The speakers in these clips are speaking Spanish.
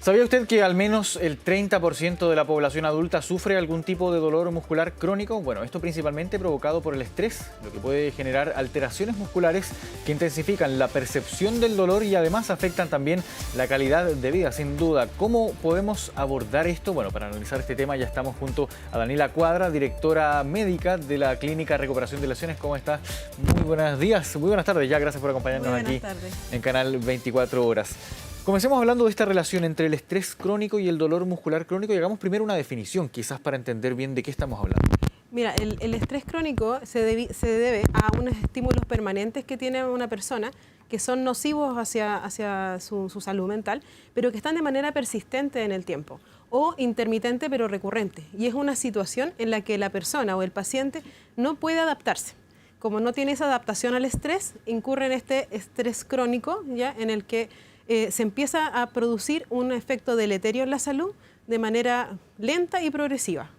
¿Sabía usted que al menos el 30% de la población adulta sufre algún tipo de dolor muscular crónico? Bueno, esto principalmente provocado por el estrés, lo que puede generar alteraciones musculares que intensifican la percepción del dolor y además afectan también la calidad de vida, sin duda. ¿Cómo podemos abordar esto? Bueno, para analizar este tema ya estamos junto a Daniela Cuadra, directora médica de la Clínica Recuperación de Lesiones. ¿Cómo está? Muy buenos días, muy buenas tardes ya, gracias por acompañarnos aquí en Canal 24 Horas. Comencemos hablando de esta relación entre el estrés crónico y el dolor muscular crónico y hagamos primero una definición, quizás para entender bien de qué estamos hablando. Mira, el estrés crónico se debe a unos estímulos permanentes que tiene una persona que son nocivos hacia su salud mental, pero que están de manera persistente en el tiempo o intermitente pero recurrente. Y es una situación en la que la persona o el paciente no puede adaptarse. Como no tiene esa adaptación al estrés, incurre en este estrés crónico, ¿ya? En el que se empieza a producir un efecto deleterio en la salud de manera lenta y progresiva.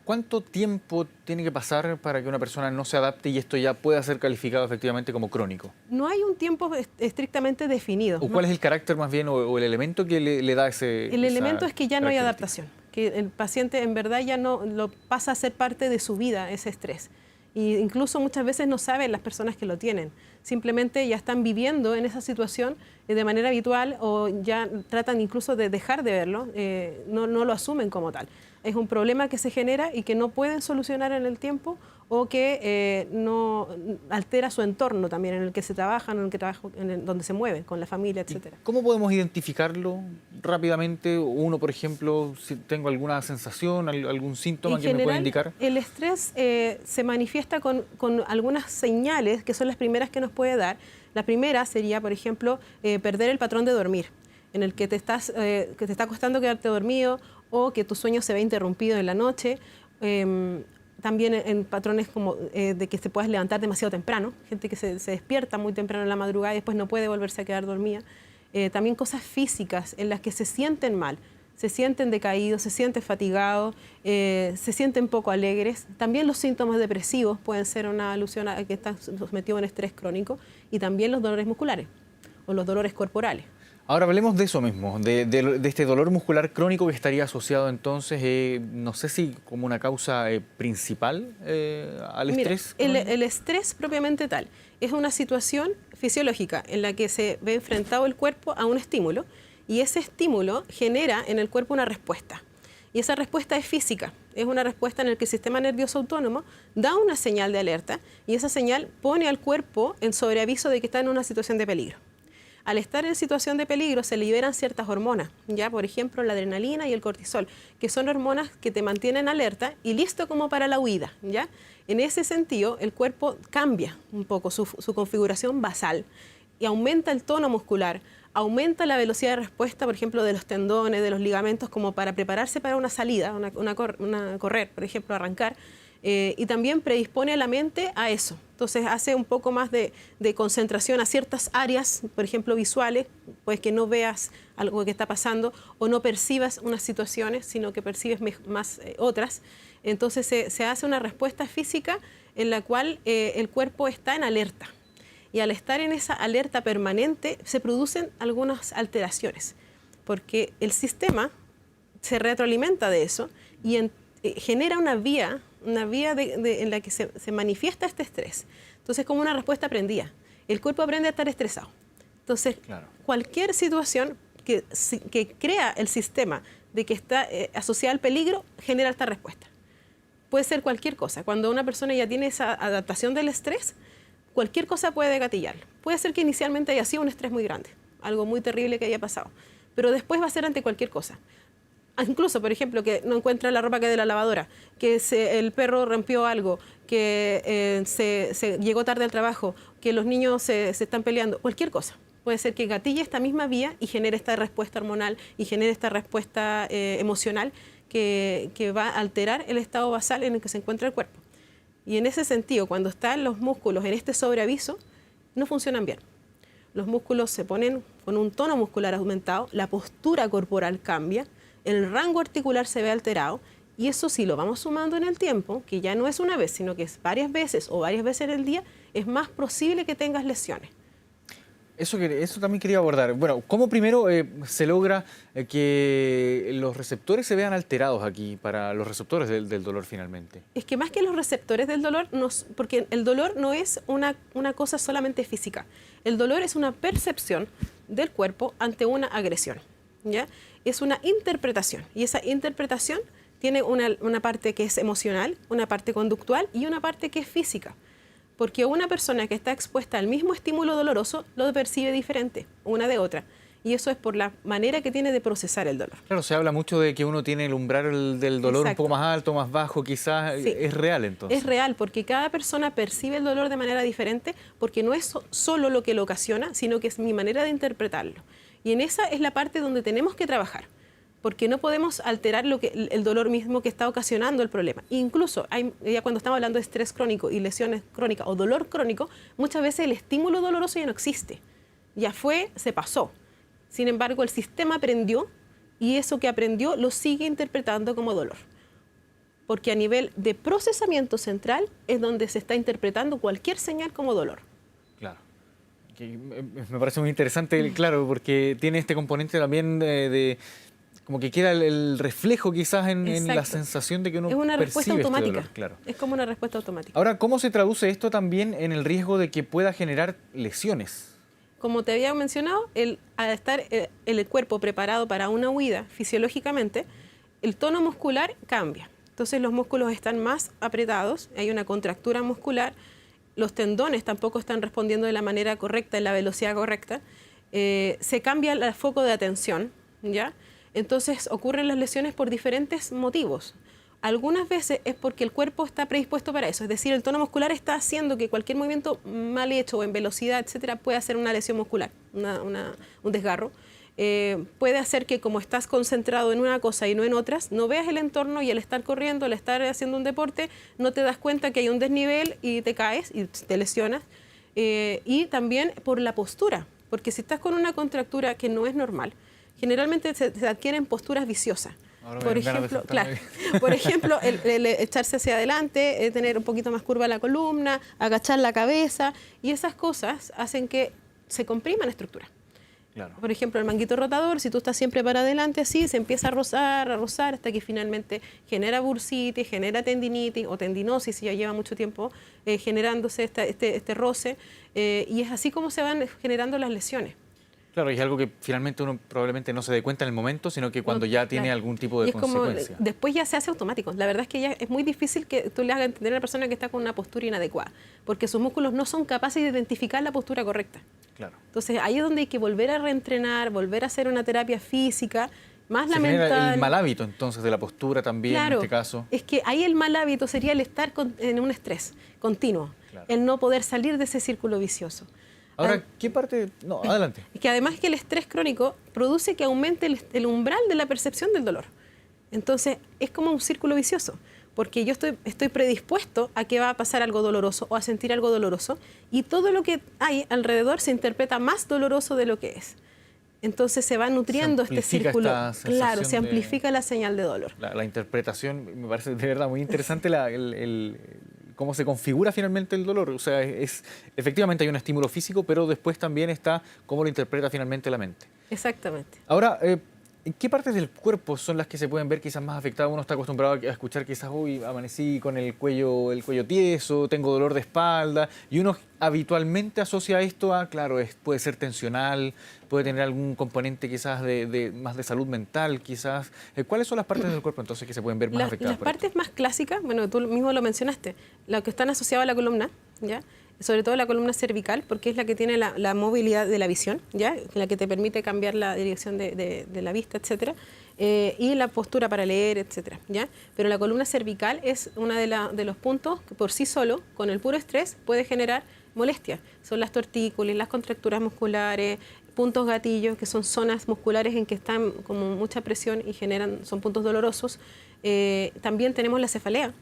¿Cuánto tiempo tiene que pasar para que una persona no se adapte y esto ya pueda ser calificado efectivamente como crónico? No hay un tiempo estrictamente definido. ¿O cuál es el carácter más bien o el elemento que le da ese? El elemento es que ya no hay adaptación, que el paciente en verdad ya no lo pasa a ser parte de su vida, ese estrés. Y incluso muchas veces no saben las personas que lo tienen. Simplemente ya están viviendo en esa situación de manera habitual o ya tratan incluso de dejar de verlo, no lo asumen como tal. Es un problema que se genera y que no pueden solucionar en el tiempo o que no altera su entorno también en el que se trabajan, donde se mueven, con la familia, etc. ¿Cómo podemos identificarlo rápidamente? Uno, por ejemplo, si tengo alguna sensación, algún síntoma que me pueda indicar. El estrés se manifiesta con algunas señales que son las primeras que nos puede dar. La primera sería, por ejemplo, perder el patrón de dormir, en el que te está costando quedarte dormido o que tu sueño se ve interrumpido en la noche. También en patrones como de que te puedas levantar demasiado temprano, gente que se despierta muy temprano en la madrugada y después no puede volverse a quedar dormida. También cosas físicas en las que se sienten mal, se sienten decaídos, se sienten fatigados, se sienten poco alegres. También los síntomas depresivos pueden ser una alusión a que están sometidos a un estrés crónico y también los dolores musculares o los dolores corporales. Ahora hablemos de eso mismo, de este dolor muscular crónico que estaría asociado entonces, no sé si como una causa principal al estrés. Mira, el estrés propiamente tal es una situación fisiológica en la que se ve enfrentado el cuerpo a un estímulo y ese estímulo genera en el cuerpo una respuesta. Y esa respuesta es física, es una respuesta en la que el sistema nervioso autónomo da una señal de alerta y esa señal pone al cuerpo en sobreaviso de que está en una situación de peligro. Al estar en situación de peligro se liberan ciertas hormonas, ya por ejemplo la adrenalina y el cortisol, que son hormonas que te mantienen alerta y listo como para la huida, ¿ya? En ese sentido, el cuerpo cambia un poco su configuración basal y aumenta el tono muscular, aumenta la velocidad de respuesta, por ejemplo, de los tendones, de los ligamentos, como para prepararse para una salida, correr, por ejemplo, arrancar. Y también predispone a la mente a eso. Entonces hace un poco más de concentración a ciertas áreas, por ejemplo visuales, pues que no veas algo que está pasando o no percibas unas situaciones, sino que percibes más otras. Entonces se hace una respuesta física en la cual el cuerpo está en alerta. Y al estar en esa alerta permanente se producen algunas alteraciones, porque el sistema se retroalimenta de eso y genera una vía en la que se manifiesta este estrés. Entonces, como una respuesta aprendida. El cuerpo aprende a estar estresado. Entonces, claro, cualquier situación que crea el sistema de que está asociada al peligro, genera esta respuesta. Puede ser cualquier cosa. Cuando una persona ya tiene esa adaptación del estrés, cualquier cosa puede gatillarlo. Puede ser que inicialmente haya sido un estrés muy grande, algo muy terrible que haya pasado, pero después va a ser ante cualquier cosa. Incluso, por ejemplo, que no encuentra la ropa que de la lavadora, que el perro rompió algo, que se llegó tarde al trabajo, que los niños se están peleando, cualquier cosa. Puede ser que gatille esta misma vía y genere esta respuesta hormonal y genere esta respuesta emocional que va a alterar el estado basal en el que se encuentra el cuerpo. Y en ese sentido, cuando están los músculos en este sobreaviso, no funcionan bien. Los músculos se ponen con un tono muscular aumentado, la postura corporal cambia, el rango articular se ve alterado y eso si lo vamos sumando en el tiempo, que ya no es una vez, sino que es varias veces o varias veces en el día, es más posible que tengas lesiones. Eso también quería abordar. Bueno, ¿cómo primero se logra que los receptores se vean alterados aquí para los receptores del dolor finalmente? Es que más que los receptores del dolor, porque el dolor no es una cosa solamente física. El dolor es una percepción del cuerpo ante una agresión, ¿ya? Es una interpretación, y esa interpretación tiene una parte que es emocional, una parte conductual y una parte que es física. Porque una persona que está expuesta al mismo estímulo doloroso lo percibe diferente, una de otra. Y eso es por la manera que tiene de procesar el dolor. Claro, se habla mucho de que uno tiene el umbral del dolor un poco más alto, más bajo, quizás. Sí. ¿Es real entonces? Es real, porque cada persona percibe el dolor de manera diferente, porque no es solo lo que lo ocasiona, sino que es mi manera de interpretarlo. Y en esa es la parte donde tenemos que trabajar, porque no podemos alterar el dolor mismo que está ocasionando el problema. Incluso, ya cuando estamos hablando de estrés crónico y lesiones crónicas o dolor crónico, muchas veces el estímulo doloroso ya no existe. Ya se pasó. Sin embargo, el sistema aprendió y eso que aprendió lo sigue interpretando como dolor. Porque a nivel de procesamiento central es donde se está interpretando cualquier señal como dolor. Claro. Me parece muy interesante, claro, porque tiene este componente también como que queda el reflejo quizás en la sensación de que uno percibe. Es una respuesta automática. Este dolor, claro. Es como una respuesta automática. Ahora, ¿cómo se traduce esto también en el riesgo de que pueda generar lesiones? Como te había mencionado, al estar el cuerpo preparado para una huida fisiológicamente, el tono muscular cambia. Entonces los músculos están más apretados, hay una contractura muscular, los tendones tampoco están respondiendo de la manera correcta, en la velocidad correcta, se cambia el foco de atención, ¿ya? Entonces ocurren las lesiones por diferentes motivos. Algunas veces es porque el cuerpo está predispuesto para eso, es decir, el tono muscular está haciendo que cualquier movimiento mal hecho o en velocidad, etcétera, pueda hacer una lesión muscular, un desgarro. Puede hacer que como estás concentrado en una cosa y no en otras, no veas el entorno y al estar corriendo, al estar haciendo un deporte, no te das cuenta que hay un desnivel y te caes y te lesionas. Y también por la postura, porque si estás con una contractura que no es normal, generalmente se adquieren posturas viciosas. Por ejemplo, el echarse hacia adelante, tener un poquito más curva la columna, agachar la cabeza, y esas cosas hacen que se comprima la estructura. Claro. Por ejemplo, el manguito rotador, si tú estás siempre para adelante así, se empieza a rozar, hasta que finalmente genera bursitis, genera tendinitis o tendinosis, si ya lleva mucho tiempo generándose este roce, y es así como se van generando las lesiones. Claro, y es algo que finalmente uno probablemente no se dé cuenta en el momento, sino que cuando ya tiene algún tipo de consecuencia. Después ya se hace automático. La verdad es que ya es muy difícil que tú le hagas entender a la persona que está con una postura inadecuada, porque sus músculos no son capaces de identificar la postura correcta. Claro. Entonces ahí es donde hay que volver a reentrenar, volver a hacer una terapia física, más la mental. El mal hábito entonces de la postura también, claro, en este caso. Es que ahí el mal hábito sería el estar en un estrés continuo, claro, el no poder salir de ese círculo vicioso. Ahora, ¿qué parte...? No, adelante. Es que además que el estrés crónico produce que aumente el umbral de la percepción del dolor. Entonces, es como un círculo vicioso, porque yo estoy predispuesto a que va a pasar algo doloroso o a sentir algo doloroso, y todo lo que hay alrededor se interpreta más doloroso de lo que es. Entonces se va nutriendo este círculo. Claro, se amplifica la señal de dolor. La interpretación, me parece de verdad muy interesante cómo se configura finalmente el dolor. O sea, efectivamente hay un estímulo físico, pero después también está cómo lo interpreta finalmente la mente. Exactamente. Ahora, ¿en qué partes del cuerpo son las que se pueden ver quizás más afectadas? Uno está acostumbrado a escuchar quizás, uy, amanecí con el cuello tieso, tengo dolor de espalda, y uno habitualmente asocia esto a, claro, puede ser tensional, puede tener algún componente quizás más de salud mental, quizás. ¿Cuáles son las partes del cuerpo entonces que se pueden ver más afectadas? Las partes más clásicas, bueno, tú mismo lo mencionaste, las que están asociadas a la columna, ¿ya? Sobre todo la columna cervical, porque es la que tiene la movilidad de la visión, ¿ya? La que te permite cambiar la dirección de la vista, etcétera, y la postura para leer, etcétera, ¿ya? Pero la columna cervical es uno de los puntos que por sí solo, con el puro estrés, puede generar molestias. Son las tortícolis, las contracturas musculares, puntos gatillos, que son zonas musculares en que están como mucha presión y son puntos dolorosos. También tenemos la cefalea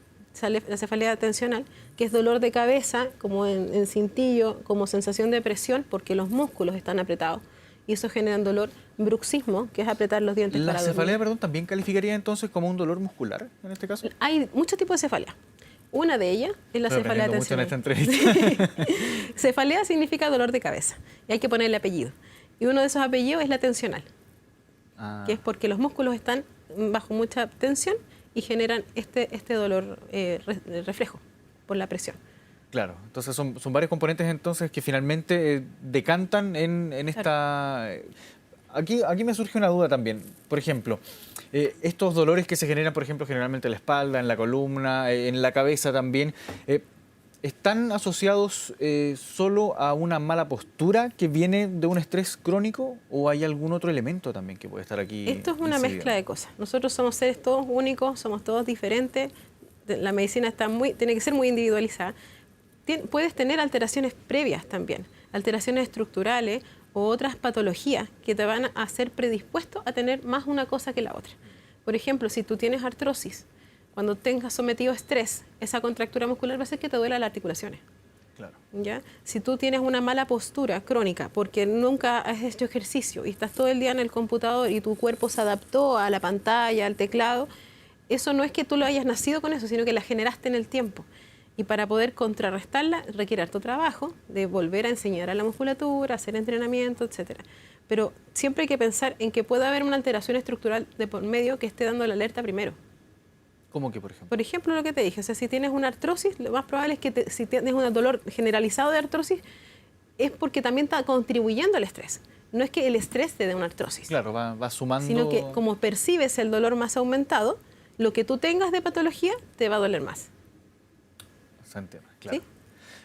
tensional, que es dolor de cabeza, como en cintillo, como sensación de presión, porque los músculos están apretados. Y eso genera un dolor, bruxismo, que es apretar los dientes para dormir. ¿La cefalea, perdón, también calificaría entonces como un dolor muscular en este caso? Hay muchos tipos de cefalea. Una de ellas es la Estoy cefalea aprendiendo mucho en esta tensional. entrevista. Cefalea significa dolor de cabeza y hay que ponerle apellido. Y uno de esos apellidos es la tensional, que es porque los músculos están bajo mucha tensión y generan este dolor reflejo por la presión. Claro, entonces son varios componentes entonces que finalmente decantan en esta... Aquí me surge una duda también. Por ejemplo, estos dolores que se generan, por ejemplo, generalmente en la espalda, en la columna, en la cabeza también, ¿están asociados solo a una mala postura que viene de un estrés crónico o hay algún otro elemento también que puede estar aquí? Esto es una mezcla de cosas. Nosotros somos seres todos únicos, somos todos diferentes. La medicina tiene que ser muy individualizada. Puedes tener alteraciones previas también, alteraciones estructurales o otras patologías que te van a hacer predispuesto a tener más una cosa que la otra. Por ejemplo, si tú tienes artrosis, cuando tengas sometido a estrés, esa contractura muscular va a hacer que te duela las articulaciones. Claro. ¿Ya? Si tú tienes una mala postura crónica porque nunca has hecho ejercicio y estás todo el día en el computador y tu cuerpo se adaptó a la pantalla, al teclado, eso no es que tú lo hayas nacido con eso, sino que la generaste en el tiempo. Y para poder contrarrestarla requiere harto trabajo de volver a enseñar a la musculatura, hacer entrenamiento, etc. Pero siempre hay que pensar en que puede haber una alteración estructural de por medio que esté dando la alerta primero. ¿Cómo que, por ejemplo? Por ejemplo, lo que te dije, o sea, si tienes una artrosis, lo más probable es que si tienes un dolor generalizado de artrosis, es porque también está contribuyendo al estrés. No es que el estrés te dé una artrosis. Claro, va sumando... Sino que como percibes el dolor más aumentado, lo que tú tengas de patología te va a doler más. Se entiende, claro. ¿Sí?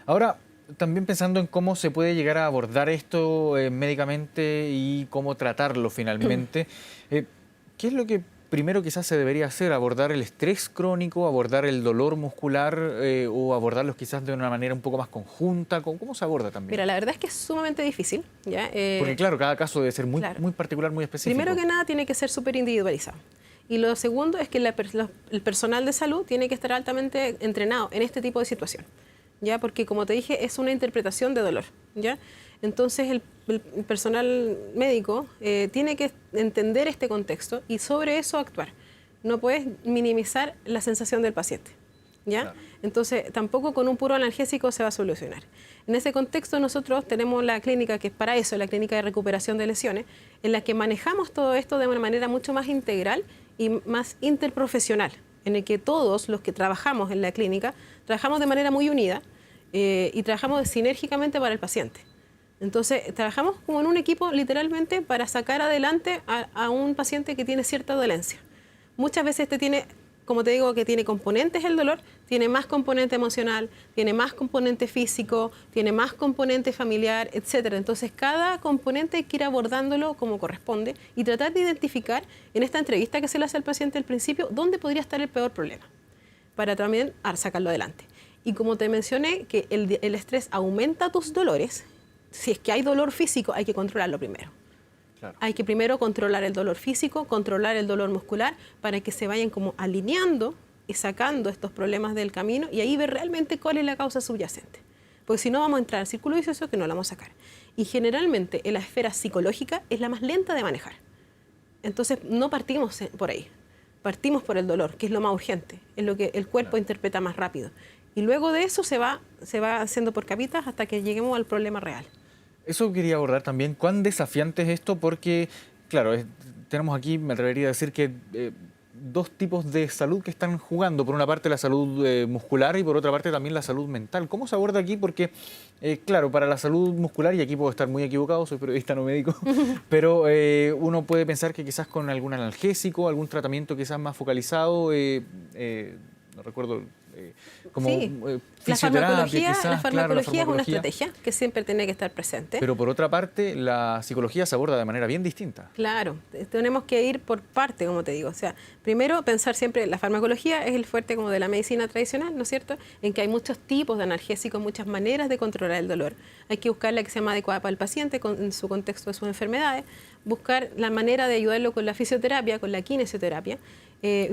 Ahora, también pensando en cómo se puede llegar a abordar esto médicamente y cómo tratarlo finalmente, ¿qué es lo que primero quizás se debería hacer? ¿Abordar el estrés crónico, abordar el dolor muscular o abordarlos quizás de una manera un poco más conjunta? ¿Cómo se aborda también? Mira, la verdad es que es sumamente difícil, ¿ya? Porque claro, cada caso debe ser muy, claro. muy particular, muy específico. Primero que nada tiene que ser súper individualizado. Y lo segundo es que el personal de salud tiene que estar altamente entrenado en este tipo de situación, ¿ya? Porque como te dije, es una interpretación de dolor, ¿ya? Entonces el personal médico tiene que entender este contexto y sobre eso actuar. No puedes minimizar la sensación del paciente, ¿ya? Claro. Entonces tampoco con un puro analgésico se va a solucionar. En ese contexto nosotros tenemos la clínica que es para eso, la clínica de recuperación de lesiones, en la que manejamos todo esto de una manera mucho más integral y más interprofesional, en el que todos los que trabajamos en la clínica trabajamos de manera muy unida y trabajamos sinérgicamente para el paciente. Entonces, trabajamos como en un equipo literalmente para sacar adelante a un paciente que tiene cierta dolencia. Muchas veces tiene, como te digo, que tiene componentes el dolor, tiene más componente emocional, tiene más componente físico, tiene más componente familiar, etc. Entonces, cada componente hay que ir abordándolo como corresponde y tratar de identificar en esta entrevista que se le hace al paciente al principio dónde podría estar el peor problema para también sacarlo adelante. Y como te mencioné, que el estrés aumenta tus dolores, si es que hay dolor físico, hay que controlarlo primero. Claro. Hay que primero controlar el dolor físico, controlar el dolor muscular, para que se vayan como alineando y sacando estos problemas del camino y ahí ver realmente cuál es la causa subyacente. Porque si no vamos a entrar al círculo vicioso que no la vamos a sacar. Y generalmente en la esfera psicológica es la más lenta de manejar. Entonces no partimos por ahí, partimos por el dolor, que es lo más urgente, es lo que el cuerpo interpreta más rápido. Y luego de eso se va haciendo por capitas hasta que lleguemos al problema real. Eso quería abordar también. ¿Cuán desafiante es esto? Porque, claro, tenemos aquí, me atrevería a decir que dos tipos de salud que están jugando. Por una parte la salud muscular y por otra parte también la salud mental. ¿Cómo se aborda aquí? Porque, claro, para la salud muscular, y aquí puedo estar muy equivocado, soy periodista no médico, pero uno puede pensar que quizás con algún analgésico, algún tratamiento quizás más focalizado, no recuerdo... como sí. La farmacología es una estrategia que siempre tiene que estar presente. Pero por otra parte, la psicología se aborda de manera bien distinta. Claro, tenemos que ir por parte, como te digo. O sea, primero pensar siempre, la farmacología es el fuerte como de la medicina tradicional, ¿no es cierto? En que hay muchos tipos de analgésicos, muchas maneras de controlar el dolor. Hay que buscar la que sea más adecuada para el paciente en su contexto de sus enfermedades, buscar la manera de ayudarlo con la fisioterapia, con la kinesioterapia.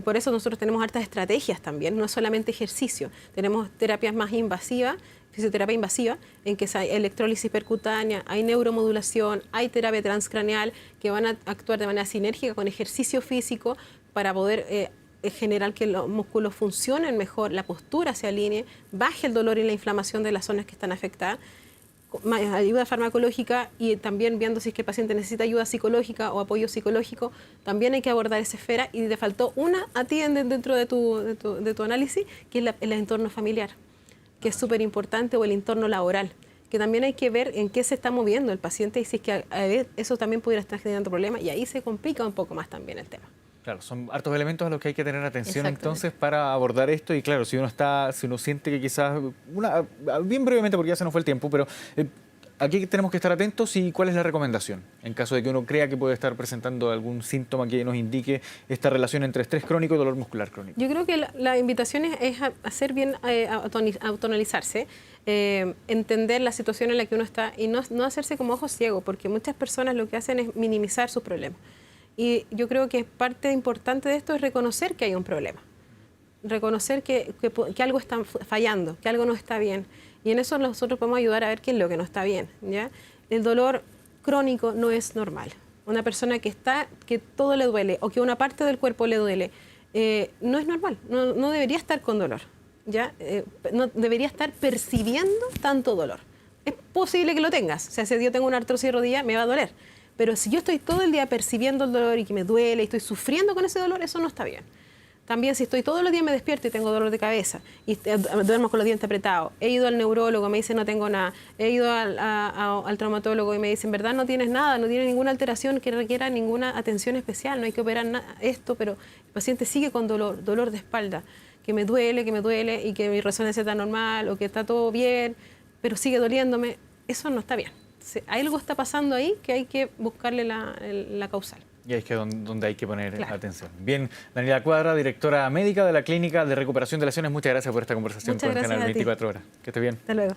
Por eso nosotros tenemos hartas estrategias también, no solamente ejercicio. Tenemos terapias más invasivas, fisioterapia invasiva, en que hay electrólisis percutánea, hay neuromodulación, hay terapia transcraneal, que van a actuar de manera sinérgica con ejercicio físico para poder generar que los músculos funcionen mejor, la postura se alinee, baje el dolor y la inflamación de las zonas que están afectadas, ayuda farmacológica y también viendo si es que el paciente necesita ayuda psicológica o apoyo psicológico, también hay que abordar esa esfera y te faltó una a ti dentro de tu análisis, que es el entorno familiar, que es súper importante, o el entorno laboral, que también hay que ver en qué se está moviendo el paciente y si es que eso también pudiera estar generando problemas, y ahí se complica un poco más también el tema. Claro, son hartos elementos a los que hay que tener atención entonces para abordar esto. Y claro, si uno siente que quizás, bien brevemente porque ya se nos fue el tiempo, pero aquí tenemos que estar atentos. ¿Y cuál es la recomendación en caso de que uno crea que puede estar presentando algún síntoma que nos indique esta relación entre estrés crónico y dolor muscular crónico? Yo creo que la invitación es hacer bien, autoanalizarse, entender la situación en la que uno está y no hacerse como ojos ciegos, porque muchas personas lo que hacen es minimizar sus problemas. Y yo creo que parte importante de esto es reconocer que hay un problema, reconocer que algo está fallando, que algo no está bien. Y en eso nosotros podemos ayudar a ver qué es lo que no está bien, ¿ya? El dolor crónico no es normal. Una persona que todo le duele o que una parte del cuerpo le duele, no es normal, no debería estar con dolor, ¿ya? No debería estar percibiendo tanto dolor. Es posible que lo tengas, o sea, si yo tengo una artrosis de rodilla, me va a doler. Pero si yo estoy todo el día percibiendo el dolor y que me duele y estoy sufriendo con ese dolor, eso no está bien. También si estoy todos los días me despierto y tengo dolor de cabeza y duermo con los dientes apretados, he ido al neurólogo, me dice no tengo nada, he ido al traumatólogo y me dicen, verdad, no tienes nada, no tienes ninguna alteración que requiera ninguna atención especial, no hay que operar esto, pero el paciente sigue con dolor de espalda, que me duele y que mi resonancia está normal o que está todo bien, pero sigue doliéndome, eso no está bien. Algo está pasando ahí que hay que buscarle la causal. Y ahí es que donde hay que poner atención. Bien, Daniela Cuadra, directora médica de la Clínica de Recuperación de Lesiones, muchas gracias por esta conversación con Canal 24 Horas. Que esté bien. Hasta luego.